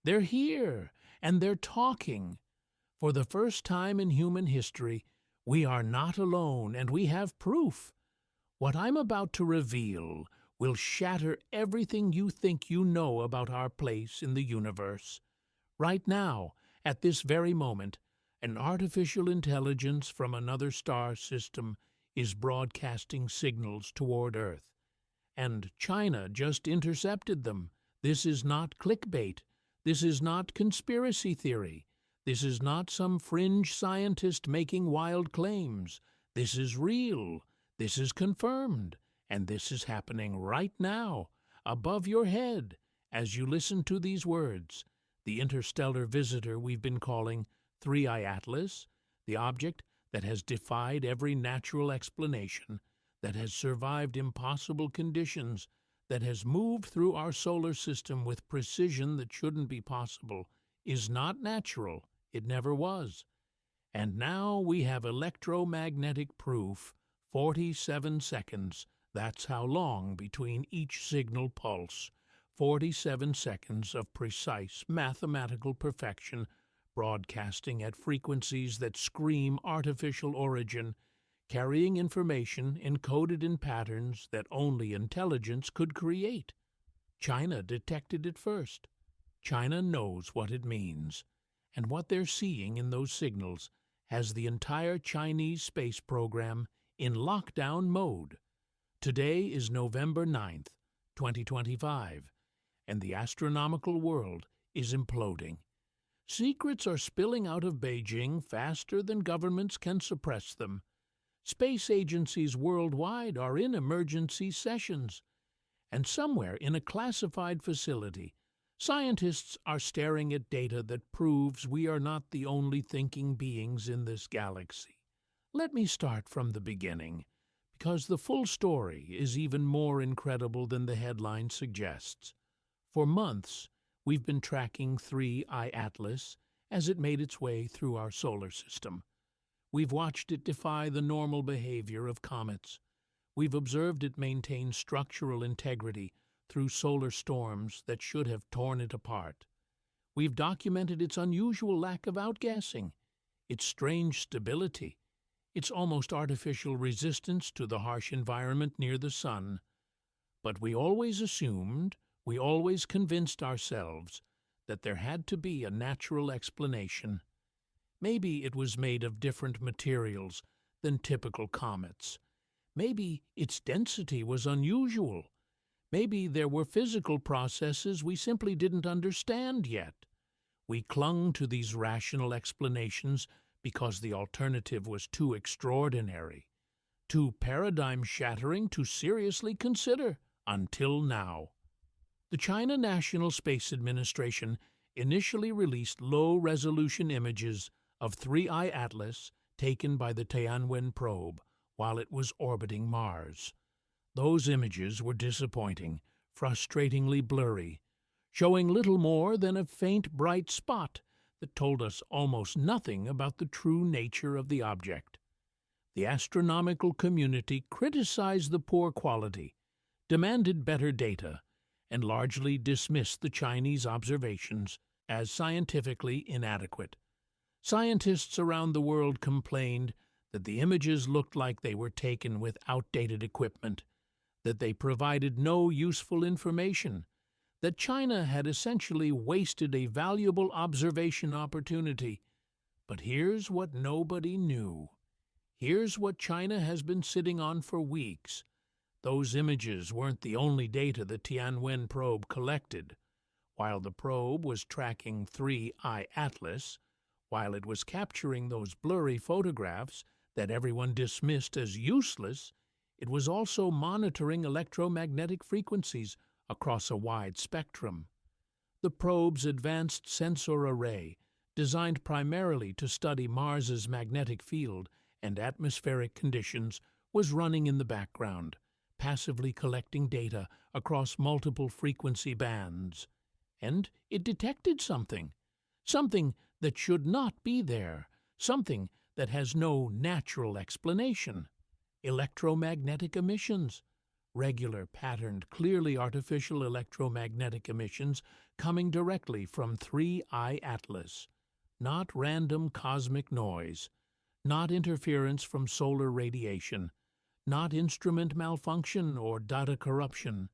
They're here, and they're talking. For the first time in human history, we are not alone, and we have proof. What I'm about to reveal will shatter everything you think you know about our place in the universe. Right now, at this very moment, an artificial intelligence from another star system is broadcasting signals toward Earth. And China just intercepted them. This is not clickbait. This is not conspiracy theory. This is not some fringe scientist making wild claims. This is real. This is confirmed. And this is happening right now, above your head, as you listen to these words. The interstellar visitor we've been calling 3I Atlas, the object that has defied every natural explanation, that has survived impossible conditions, that has moved through our solar system with precision that shouldn't be possible, is not natural. It never was. And now we have electromagnetic proof, 47 seconds. That's how long between each signal pulse. 47 seconds of precise mathematical perfection, broadcasting at frequencies that scream artificial origin, carrying information encoded in patterns that only intelligence could create. China detected it first. China knows what it means. And what they're seeing in those signals has the entire Chinese space program in lockdown mode. Today is November 9th, 2025, and the astronomical world is imploding. Secrets are spilling out of Beijing faster than governments can suppress them. Space agencies worldwide are in emergency sessions. And somewhere in a classified facility, scientists are staring at data that proves we are not the only thinking beings in this galaxy. Let me start from the beginning, because the full story is even more incredible than the headline suggests. For months, we've been tracking 3I Atlas as it made its way through our solar system. We've watched it defy the normal behavior of comets. We've observed it maintain structural integrity through solar storms that should have torn it apart. We've documented its unusual lack of outgassing, its strange stability, its almost artificial resistance to the harsh environment near the sun. But we always assumed, we always convinced ourselves that there had to be a natural explanation. Maybe it was made of different materials than typical comets. Maybe its density was unusual. Maybe there were physical processes we simply didn't understand yet. We clung to these rational explanations because the alternative was too extraordinary, too paradigm-shattering to seriously consider, until now. The China National Space Administration initially released low-resolution images of 3I Atlas taken by the Tianwen probe while it was orbiting Mars. Those images were disappointing, frustratingly blurry, showing little more than a faint bright spot that told us almost nothing about the true nature of the object. The astronomical community criticized the poor quality, demanded better data, and largely dismissed the Chinese observations as scientifically inadequate. Scientists around the world complained that the images looked like they were taken with outdated equipment, that they provided no useful information, that China had essentially wasted a valuable observation opportunity. But here's what nobody knew. Here's what China has been sitting on for weeks. Those images weren't the only data the Tianwen probe collected. While the probe was tracking 3I Atlas, while it was capturing those blurry photographs that everyone dismissed as useless, it was also monitoring electromagnetic frequencies across a wide spectrum. The probe's advanced sensor array, designed primarily to study Mars's magnetic field and atmospheric conditions, was running in the background, passively collecting data across multiple frequency bands. And it detected something that should not be there, something that has no natural explanation. Electromagnetic emissions, regular, patterned, clearly artificial electromagnetic emissions coming directly from 3I Atlas, not random cosmic noise, not interference from solar radiation, not instrument malfunction or data corruption,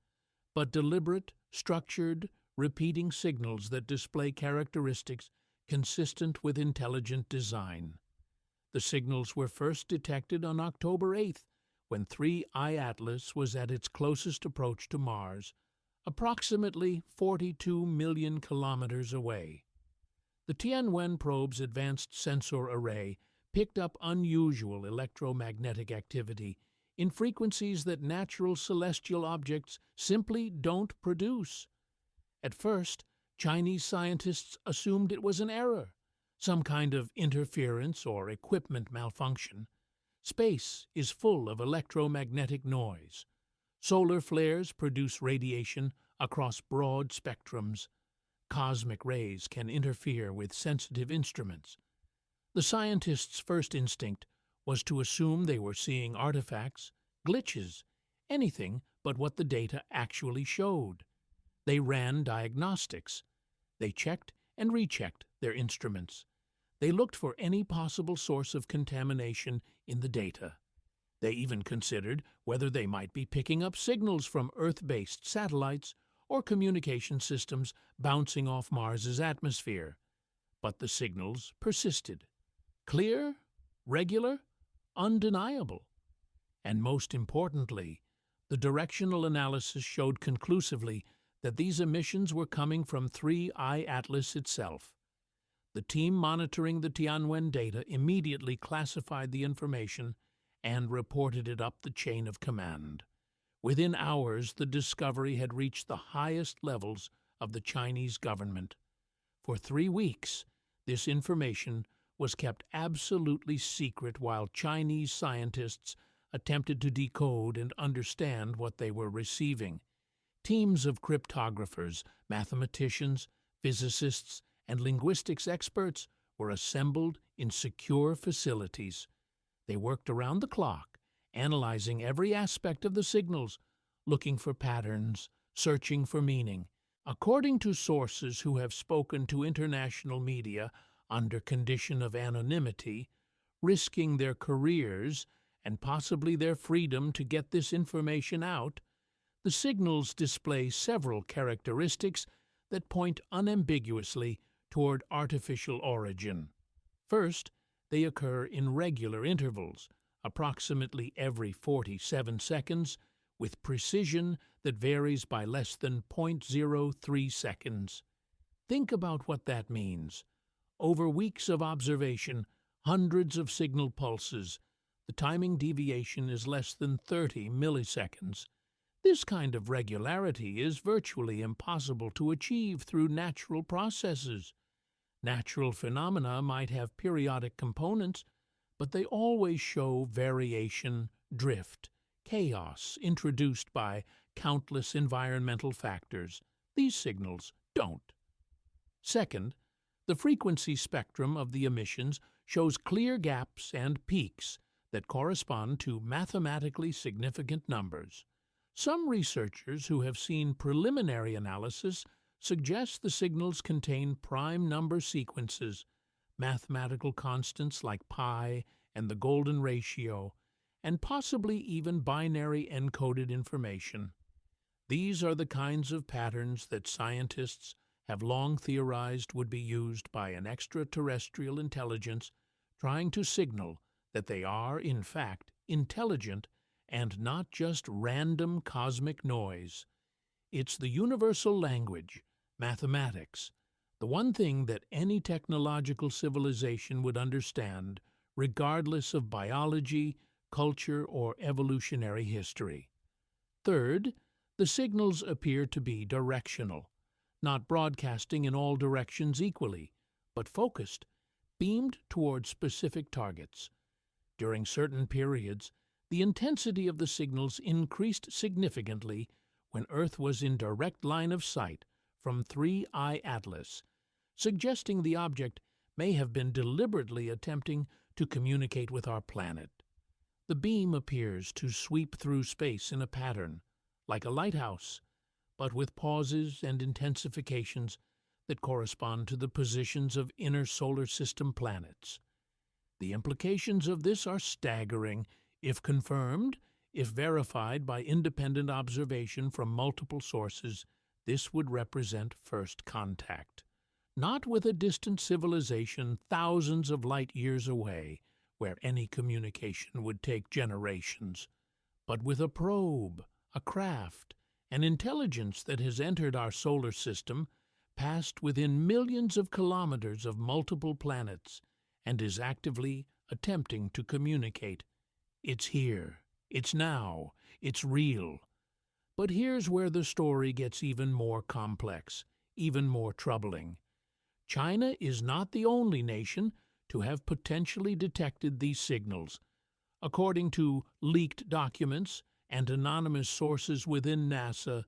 but deliberate, structured, repeating signals that display characteristics consistent with intelligent design. The signals were first detected on October 8th, when 3I Atlas was at its closest approach to Mars, approximately 42 million kilometers away. The Tianwen probe's advanced sensor array picked up unusual electromagnetic activity in frequencies that natural celestial objects simply don't produce. At first, Chinese scientists assumed it was an error, some kind of interference or equipment malfunction. Space is full of electromagnetic noise. Solar flares produce radiation across broad spectrums. Cosmic rays can interfere with sensitive instruments. The scientists' first instinct was to assume they were seeing artifacts, glitches, anything but what the data actually showed. They ran diagnostics. They checked and rechecked their instruments. They looked for any possible source of contamination in the data. They even considered whether they might be picking up signals from Earth-based satellites or communication systems bouncing off Mars's atmosphere. But the signals persisted. Clear, regular, undeniable. And most importantly, the directional analysis showed conclusively that these emissions were coming from 3I Atlas itself. The team monitoring the Tianwen data immediately classified the information and reported it up the chain of command. Within hours, the discovery had reached the highest levels of the Chinese government. For 3 weeks, this information was kept absolutely secret while Chinese scientists attempted to decode and understand what they were receiving. Teams of cryptographers, mathematicians, physicists, and linguistics experts were assembled in secure facilities. They worked around the clock, analyzing every aspect of the signals, looking for patterns, searching for meaning. According to sources who have spoken to international media under condition of anonymity, risking their careers and possibly their freedom to get this information out, the signals display several characteristics that point unambiguously toward artificial origin. First, they occur in regular intervals, approximately every 47 seconds, with precision that varies by less than 0.03 seconds. Think about what that means. Over weeks of observation, hundreds of signal pulses, the timing deviation is less than 30 milliseconds. This kind of regularity is virtually impossible to achieve through natural processes. Natural phenomena might have periodic components, but they always show variation, drift, chaos introduced by countless environmental factors. These signals don't. Second, the frequency spectrum of the emissions shows clear gaps and peaks that correspond to mathematically significant numbers. Some researchers who have seen preliminary analysis suggest the signals contain prime number sequences, mathematical constants like pi and the golden ratio, and possibly even binary encoded information. These are the kinds of patterns that scientists have long theorized would be used by an extraterrestrial intelligence trying to signal that they are, in fact, intelligent and not just random cosmic noise. It's the universal language, mathematics, the one thing that any technological civilization would understand, regardless of biology, culture, or evolutionary history. Third, the signals appear to be directional, not broadcasting in all directions equally, but focused, beamed toward specific targets. During certain periods, the intensity of the signals increased significantly when Earth was in direct line of sight from 3I Atlas, suggesting the object may have been deliberately attempting to communicate with our planet. The beam appears to sweep through space in a pattern, like a lighthouse, but with pauses and intensifications that correspond to the positions of inner solar system planets. The implications of this are staggering, if confirmed. If verified by independent observation from multiple sources, this would represent first contact. Not with a distant civilization thousands of light years away, where any communication would take generations, but with a probe, a craft, an intelligence that has entered our solar system, passed within millions of kilometers of multiple planets, and is actively attempting to communicate. It's here. It's now. It's real. But here's where the story gets even more complex, even more troubling. China is not the only nation to have potentially detected these signals. According to leaked documents and anonymous sources within NASA,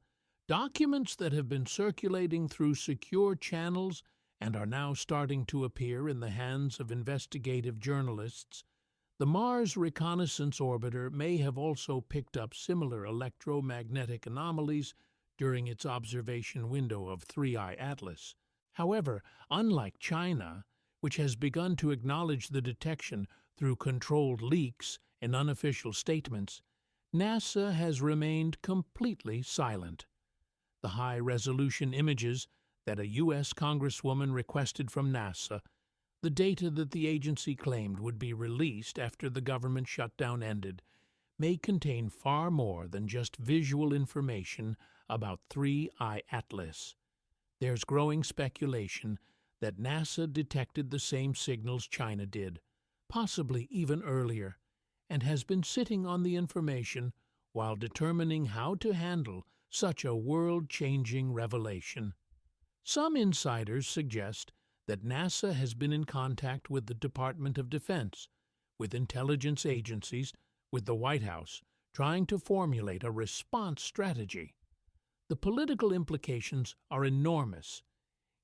documents that have been circulating through secure channels and are now starting to appear in the hands of investigative journalists, the Mars Reconnaissance Orbiter may have also picked up similar electromagnetic anomalies during its observation window of 3I Atlas. However, unlike China, which has begun to acknowledge the detection through controlled leaks and unofficial statements, NASA has remained completely silent. The high-resolution images that a U.S. Congresswoman requested from NASA, the data that the agency claimed would be released after the government shutdown ended, may contain far more than just visual information about 3I Atlas. There's growing speculation that NASA detected the same signals China did, possibly even earlier, and has been sitting on the information while determining how to handle such a world-changing revelation. Some insiders suggest that NASA has been in contact with the Department of Defense, with intelligence agencies, with the White House, trying to formulate a response strategy. The political implications are enormous.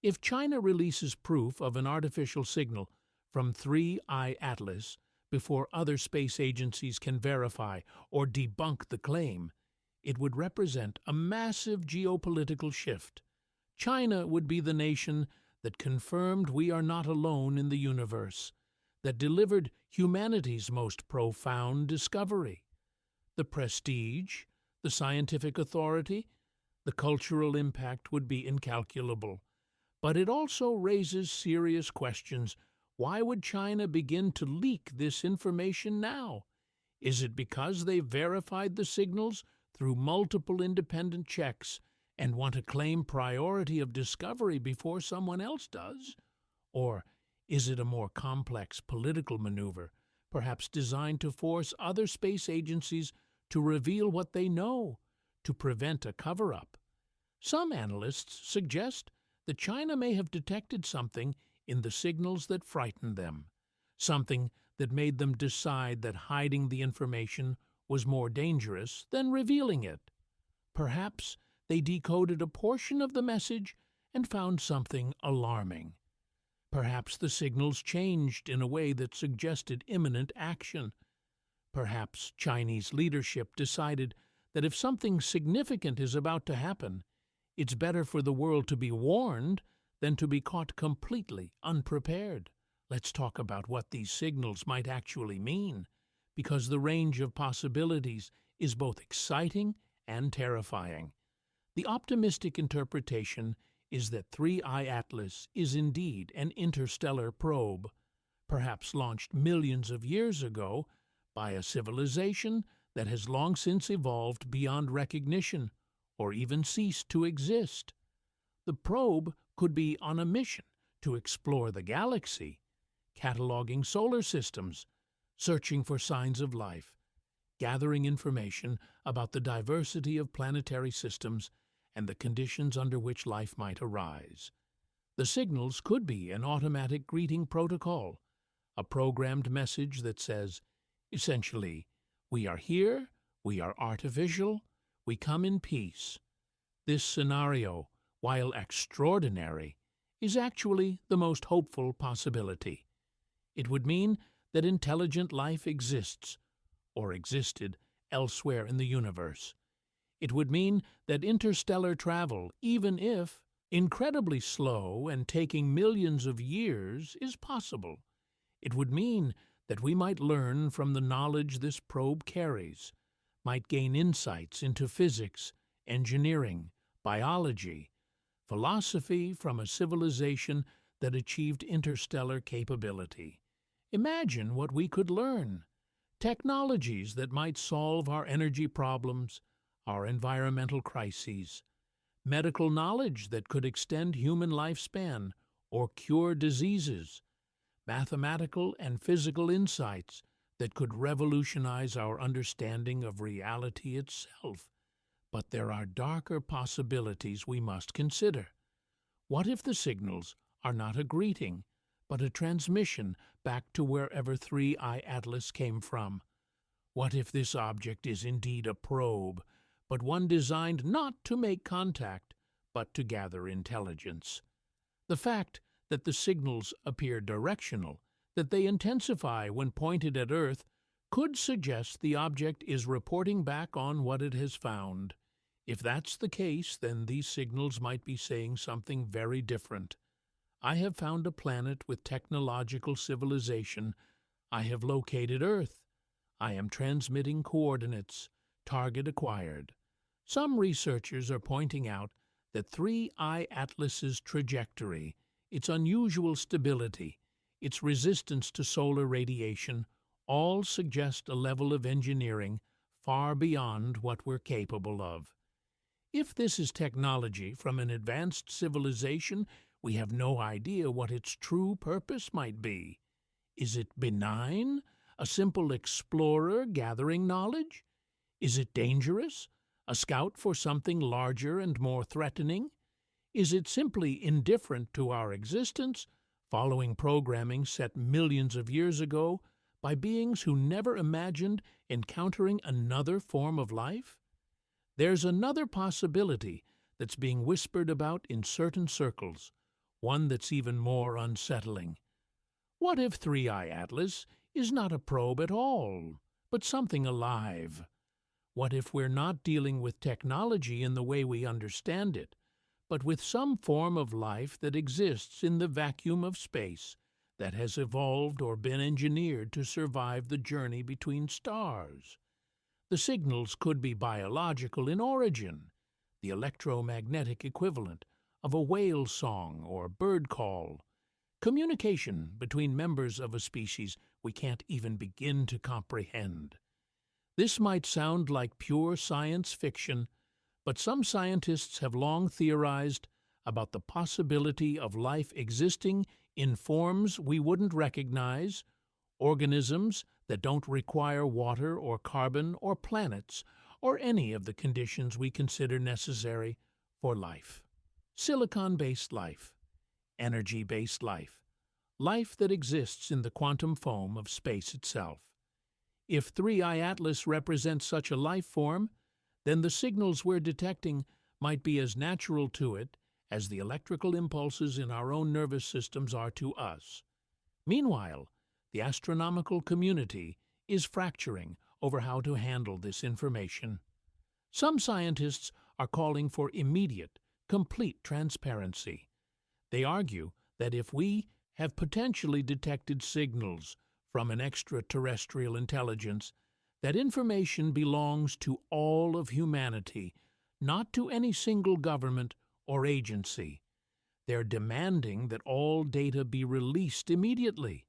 If China releases proof of an artificial signal from 3I Atlas before other space agencies can verify or debunk the claim, it would represent a massive geopolitical shift. China would be the nation that confirmed we are not alone in the universe, that delivered humanity's most profound discovery. The prestige, the scientific authority, the cultural impact would be incalculable. But it also raises serious questions. Why would China begin to leak this information now? Is it because they verified the signals through multiple independent checks and want to claim priority of discovery before someone else does? Or is it a more complex political maneuver, perhaps designed to force other space agencies to reveal what they know, to prevent a cover-up? Some analysts suggest that China may have detected something in the signals that frightened them, something that made them decide that hiding the information was more dangerous than revealing it. Perhaps they decoded a portion of the message and found something alarming. Perhaps the signals changed in a way that suggested imminent action. Perhaps Chinese leadership decided that if something significant is about to happen, it's better for the world to be warned than to be caught completely unprepared. Let's talk about what these signals might actually mean, because the range of possibilities is both exciting and terrifying. The optimistic interpretation is that 3I Atlas is indeed an interstellar probe, perhaps launched millions of years ago by a civilization that has long since evolved beyond recognition or even ceased to exist. The probe could be on a mission to explore the galaxy, cataloging solar systems, searching for signs of life, gathering information about the diversity of planetary systems and the conditions under which life might arise. The signals could be an automatic greeting protocol, a programmed message that says, essentially, we are here, we are artificial, we come in peace. This scenario, while extraordinary, is actually the most hopeful possibility. It would mean that intelligent life exists, or existed, elsewhere in the universe. It would mean that interstellar travel, even if incredibly slow and taking millions of years, is possible. It would mean that we might learn from the knowledge this probe carries, might gain insights into physics, engineering, biology, philosophy from a civilization that achieved interstellar capability. Imagine what we could learn. Technologies that might solve our energy problems, our environmental crises, medical knowledge that could extend human lifespan or cure diseases, mathematical and physical insights that could revolutionize our understanding of reality itself. But there are darker possibilities we must consider. What if the signals are not a greeting, but a transmission back to wherever 3I Atlas came from? What if this object is indeed a probe, but one designed not to make contact, but to gather intelligence? The fact that the signals appear directional, that they intensify when pointed at Earth, could suggest the object is reporting back on what it has found. If that's the case, then these signals might be saying something very different. I have found a planet with technological civilization. I have located Earth. I am transmitting coordinates. Target acquired. Some researchers are pointing out that 3I Atlas's trajectory, its unusual stability, its resistance to solar radiation, all suggest a level of engineering far beyond what we're capable of. If this is technology from an advanced civilization, we have no idea what its true purpose might be. Is it benign, a simple explorer gathering knowledge? Is it dangerous, a scout for something larger and more threatening? Is it simply indifferent to our existence, following programming set millions of years ago by beings who never imagined encountering another form of life? There's another possibility that's being whispered about in certain circles, one that's even more unsettling. What if 3I Atlas is not a probe at all, but something alive? What if we're not dealing with technology in the way we understand it, but with some form of life that exists in the vacuum of space, that has evolved or been engineered to survive the journey between stars? The signals could be biological in origin, the electromagnetic equivalent of a whale song or bird call, communication between members of a species we can't even begin to comprehend. This might sound like pure science fiction, but some scientists have long theorized about the possibility of life existing in forms we wouldn't recognize, organisms that don't require water or carbon or planets or any of the conditions we consider necessary for life. Silicon-based life, energy-based life, life that exists in the quantum foam of space itself. If 3I Atlas represents such a life form, then the signals we're detecting might be as natural to it as the electrical impulses in our own nervous systems are to us. Meanwhile, the astronomical community is fracturing over how to handle this information. Some scientists are calling for immediate, complete transparency. They argue that if we have potentially detected signals from an extraterrestrial intelligence, that information belongs to all of humanity, not to any single government or agency. They're demanding that all data be released immediately,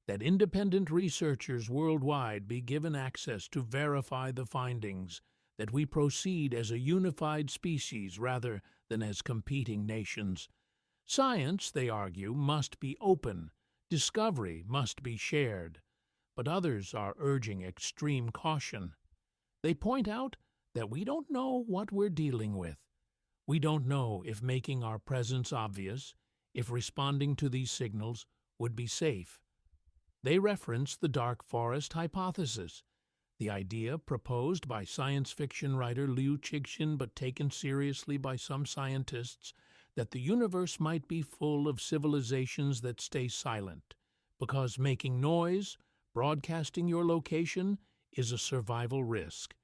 that independent researchers worldwide be given access to verify the findings, that we proceed as a unified species rather than as competing nations. Science, they argue, must be open, discovery must be shared, but others are urging extreme caution. They point out that we don't know what we're dealing with. We don't know if making our presence obvious, if responding to these signals, would be safe. They reference the dark forest hypothesis, the idea proposed by science fiction writer Liu Cixin but taken seriously by some scientists, that the universe might be full of civilizations that stay silent, because making noise, broadcasting your location, is a survival risk.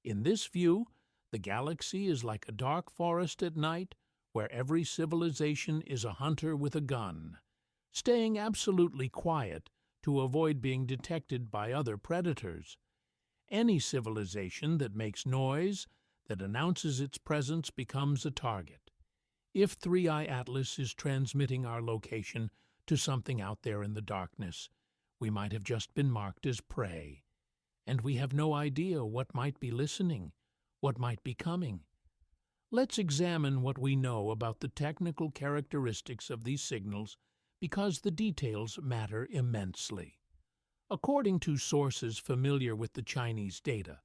In this view, The galaxy is like a dark forest at night, where every civilization is a hunter with a gun, staying absolutely quiet to avoid being detected by other predators. Any civilization that makes noise, that announces its presence, becomes a target. If 3i Atlas is transmitting our location to something out there in the darkness, we might have just been marked as prey. And we have no idea what might be listening, what might be coming. Let's examine what we know about the technical characteristics of these signals, because the details matter immensely. According to sources familiar with the Chinese data,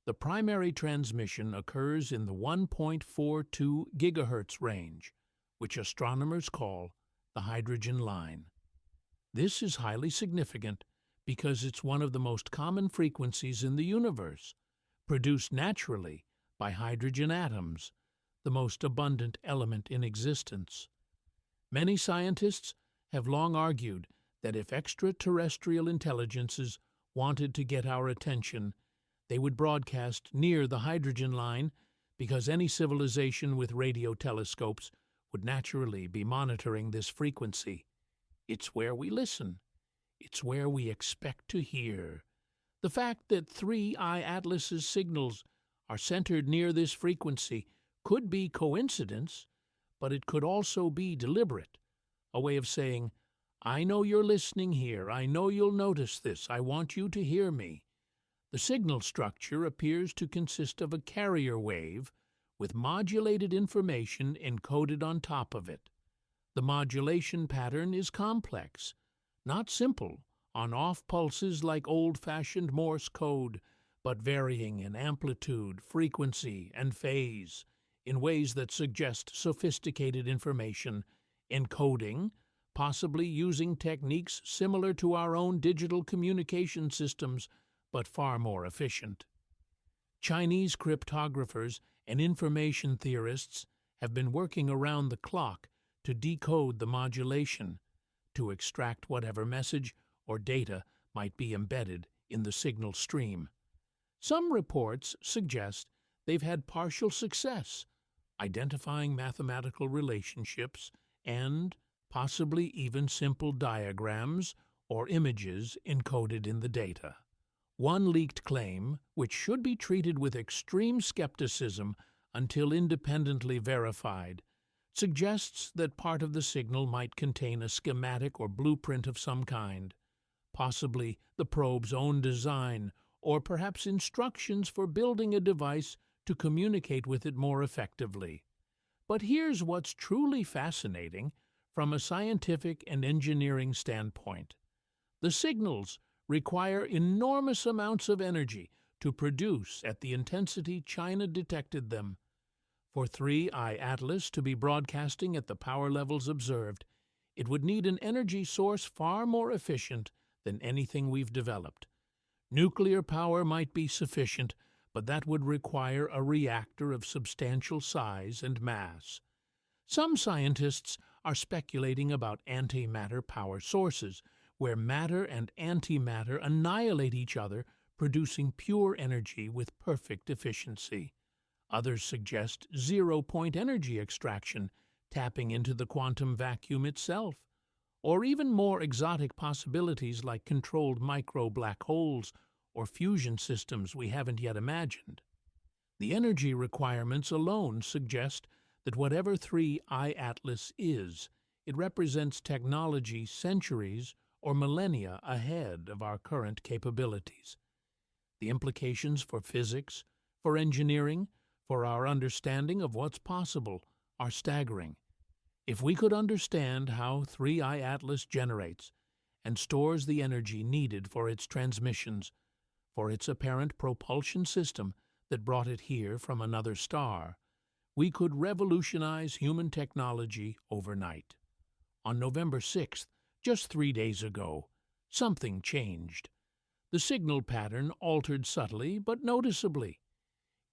the primary transmission occurs in the 1.42 gigahertz range, which astronomers call the hydrogen line. This is highly significant because it's one of the most common frequencies in the universe, produced naturally by hydrogen atoms, the most abundant element in existence. Many scientists have long argued that if extraterrestrial intelligences wanted to get our attention, they would broadcast near the hydrogen line, because any civilization with radio telescopes would naturally be monitoring this frequency. It's where we listen. It's where we expect to hear. The fact that 3i Atlas's signals are centered near this frequency could be coincidence, but it could also be deliberate, a way of saying, I know you're listening here, I know you'll notice this, I want you to hear me. The signal structure appears to consist of a carrier wave with modulated information encoded on top of it. The modulation pattern is complex, not simple, on-off pulses like old-fashioned Morse code, but varying in amplitude, frequency, and phase, in ways that suggest sophisticated information, encoding, possibly using techniques similar to our own digital communication systems, but far more efficient. Chinese cryptographers and information theorists have been working around the clock to decode the modulation, to extract whatever message or data might be embedded in the signal stream. Some reports suggest they've had partial success, identifying mathematical relationships and possibly even simple diagrams or images encoded in the data. One leaked claim, which should be treated with extreme skepticism until independently verified, suggests that part of the signal might contain a schematic or blueprint of some kind, possibly the probe's own design, or perhaps instructions for building a device to communicate with it more effectively. But here's what's truly fascinating from a scientific and engineering standpoint. The signals require enormous amounts of energy to produce at the intensity China detected them. For 3i Atlas to be broadcasting at the power levels observed, it would need an energy source far more efficient than anything we've developed. Nuclear power might be sufficient, but that would require a reactor of substantial size and mass. Some scientists are speculating about antimatter power sources, where matter and antimatter annihilate each other, producing pure energy with perfect efficiency. Others suggest zero-point energy extraction, tapping into the quantum vacuum itself, or even more exotic possibilities like controlled micro-black holes or fusion systems we haven't yet imagined. The energy requirements alone suggest that whatever 3i Atlas is, it represents technology centuries or millennia ahead of our current capabilities. The implications for physics, for engineering, for our understanding of what's possible are staggering. If we could understand how 3i Atlas generates and stores the energy needed for its transmissions, for its apparent propulsion system that brought it here from another star, we could revolutionize human technology overnight. On November 6th, just 3 days ago, something changed. The signal pattern altered subtly but noticeably.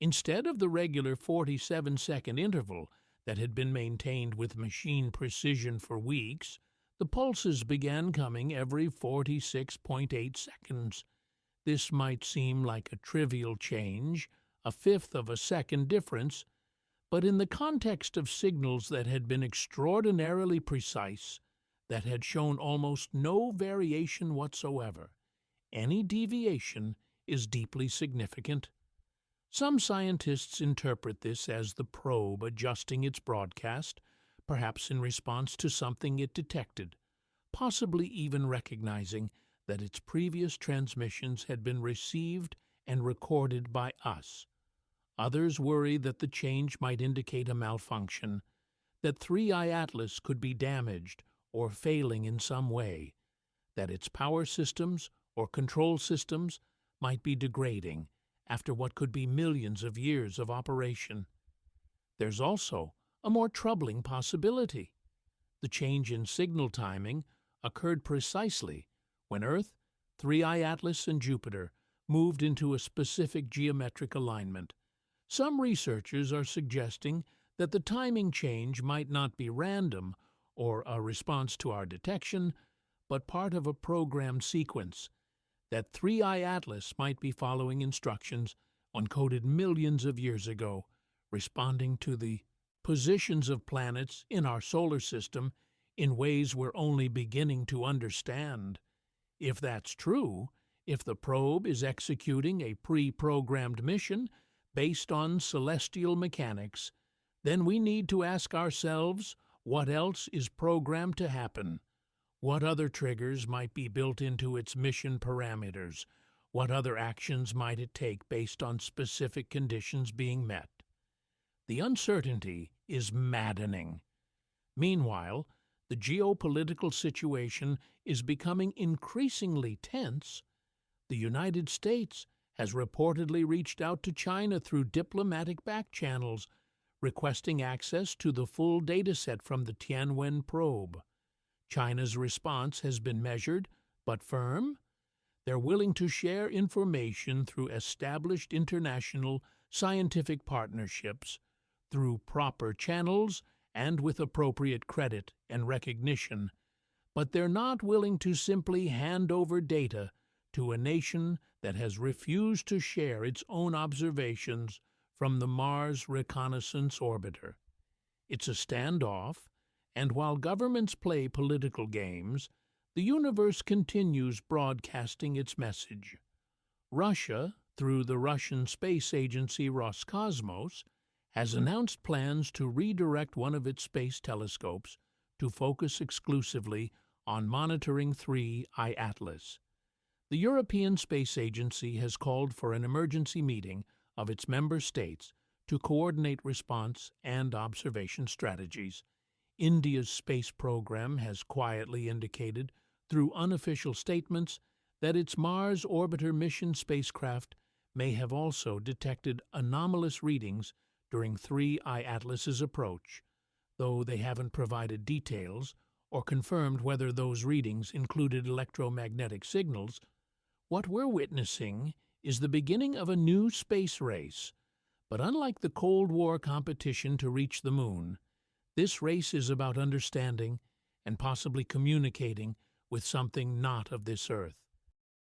Instead of the regular 47-second interval that had been maintained with machine precision for weeks, the pulses began coming every 46.8 seconds. This might seem like a trivial change, a fifth of a second difference, but in the context of signals that had been extraordinarily precise, that had shown almost no variation whatsoever, any deviation is deeply significant. Some scientists interpret this as the probe adjusting its broadcast, perhaps in response to something it detected, possibly even recognizing that its previous transmissions had been received and recorded by us. Others worry that the change might indicate a malfunction, that 3I Atlas could be damaged or failing in some way, that its power systems or control systems might be degrading after what could be millions of years of operation. There's also a more troubling possibility. The change in signal timing occurred precisely when Earth, 3I Atlas, and Jupiter moved into a specific geometric alignment. Some researchers are suggesting that the timing change might not be random or a response to our detection, but part of a programmed sequence, that 3I Atlas might be following instructions encoded millions of years ago, responding to the positions of planets in our solar system in ways we're only beginning to understand. If that's true, if the probe is executing a pre-programmed mission based on celestial mechanics, then we need to ask ourselves what else is programmed to happen. What other triggers might be built into its mission parameters? What other actions might it take based on specific conditions being met? The uncertainty is maddening. Meanwhile, the geopolitical situation is becoming increasingly tense. The United States has reportedly reached out to China through diplomatic back channels, requesting access to the full dataset from the Tianwen probe. China's response has been measured, but firm. They're willing to share information through established international scientific partnerships, through proper channels and with appropriate credit and recognition, but they're not willing to simply hand over data to a nation that has refused to share its own observations from the Mars Reconnaissance Orbiter. It's a standoff, and while governments play political games, the universe continues broadcasting its message. Russia, through the Russian space agency Roscosmos, has announced plans to redirect one of its space telescopes to focus exclusively on monitoring 3I Atlas. The European Space Agency has called for an emergency meeting of its member states to coordinate response and observation strategies. India's space program has quietly indicated through unofficial statements that its Mars Orbiter mission spacecraft may have also detected anomalous readings during 3I Atlas's approach, though they haven't provided details or confirmed whether those readings included electromagnetic signals. What we're witnessing is the beginning of a new space race, but unlike the Cold War competition to reach the moon, this race is about understanding and possibly communicating with something not of this Earth.